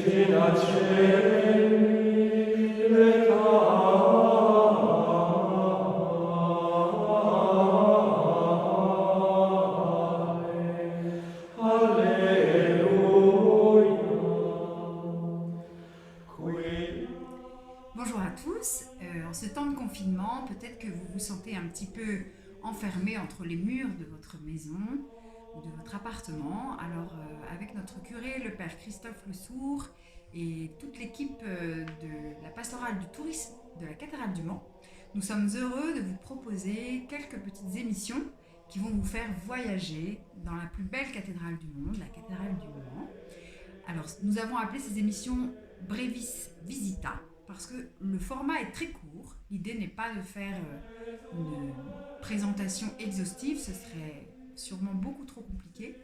Bonjour à tous. En ce temps de confinement, peut-être que vous vous sentez un petit peu enfermé entre les murs de votre maison ou de votre appartement. Alors, avec notre curé, le père Christophe Le Sourd, et toute l'équipe de la pastorale du tourisme de la cathédrale du Mans, nous sommes heureux de vous proposer quelques petites émissions qui vont vous faire voyager dans la plus belle cathédrale du monde, la cathédrale du Mans. Alors, nous avons appelé ces émissions Brevis Visita parce que le format est très court. L'idée n'est pas de faire une présentation exhaustive, ce serait sûrement beaucoup trop compliqué,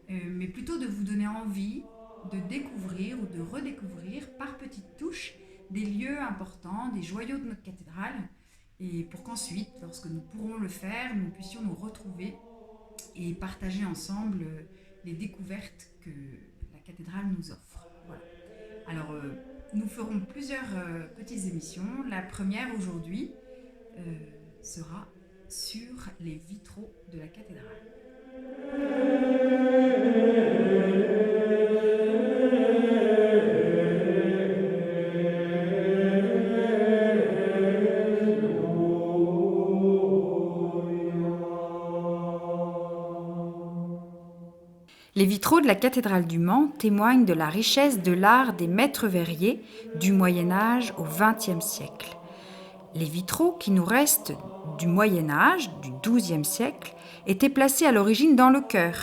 mais plutôt de vous donner envie de découvrir ou de redécouvrir par petites touches des lieux importants, des joyaux de notre cathédrale, et pour qu'ensuite, lorsque nous pourrons le faire, nous puissions nous retrouver et partager ensemble les découvertes que la cathédrale nous offre. Voilà. Alors, nous ferons plusieurs petites émissions. La première aujourd'hui sera sur les vitraux de la cathédrale. Les vitraux de la cathédrale du Mans témoignent de la richesse de l'art des maîtres verriers du Moyen-Âge au XXe siècle. Les vitraux qui nous restent du Moyen-Âge, du XIIe siècle, étaient placés à l'origine dans le chœur.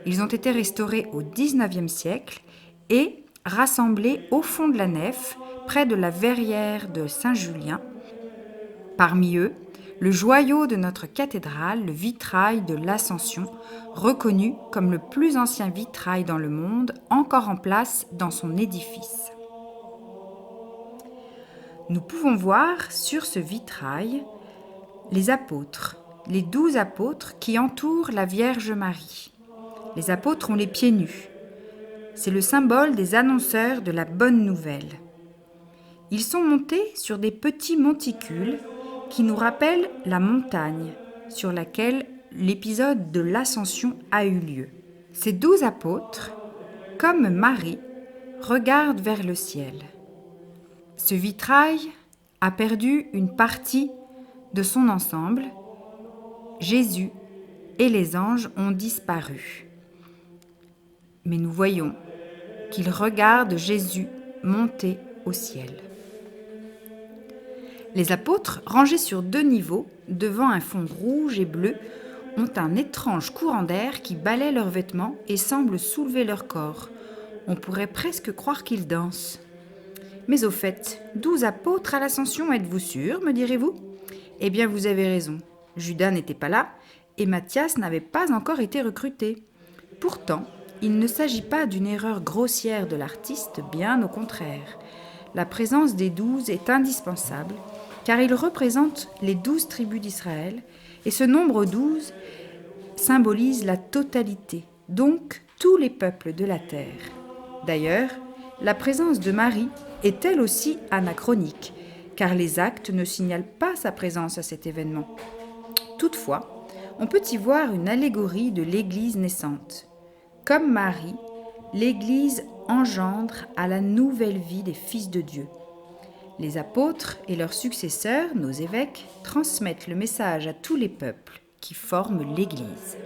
Ils ont été restaurés au XIXe siècle et rassemblés au fond de la nef, près de la verrière de Saint-Julien. Parmi eux, le joyau de notre cathédrale, le vitrail de l'Ascension, reconnu comme le plus ancien vitrail dans le monde, encore en place dans son édifice. Nous pouvons voir sur ce vitrail les apôtres, les 12 apôtres qui entourent la Vierge Marie. Les apôtres ont les pieds nus. C'est le symbole des annonceurs de la bonne nouvelle. Ils sont montés sur des petits monticules qui nous rappellent la montagne sur laquelle l'épisode de l'Ascension a eu lieu. Ces 12 apôtres, comme Marie, regardent vers le ciel. Ce vitrail a perdu une partie de son ensemble. Jésus et les anges ont disparu. Mais nous voyons qu'ils regardent Jésus monter au ciel. Les apôtres, rangés sur 2 niveaux, devant un fond rouge et bleu, ont un étrange courant d'air qui balaie leurs vêtements et semble soulever leur corps. On pourrait presque croire qu'ils dansent. Mais au fait, 12 apôtres à l'Ascension, êtes-vous sûrs, me direz-vous ? Eh bien, vous avez raison. Judas n'était pas là et Matthias n'avait pas encore été recruté. Pourtant, il ne s'agit pas d'une erreur grossière de l'artiste, bien au contraire. La présence des 12 est indispensable, car ils représentent les 12 tribus d'Israël, et ce nombre 12 symbolise la totalité, donc tous les peuples de la terre. D'ailleurs, la présence de Marie est elle aussi anachronique, car les actes ne signalent pas sa présence à cet événement. Toutefois, on peut y voir une allégorie de l'Église naissante. Comme Marie, l'Église engendre à la nouvelle vie des fils de Dieu. Les apôtres et leurs successeurs, nos évêques, transmettent le message à tous les peuples qui forment l'Église.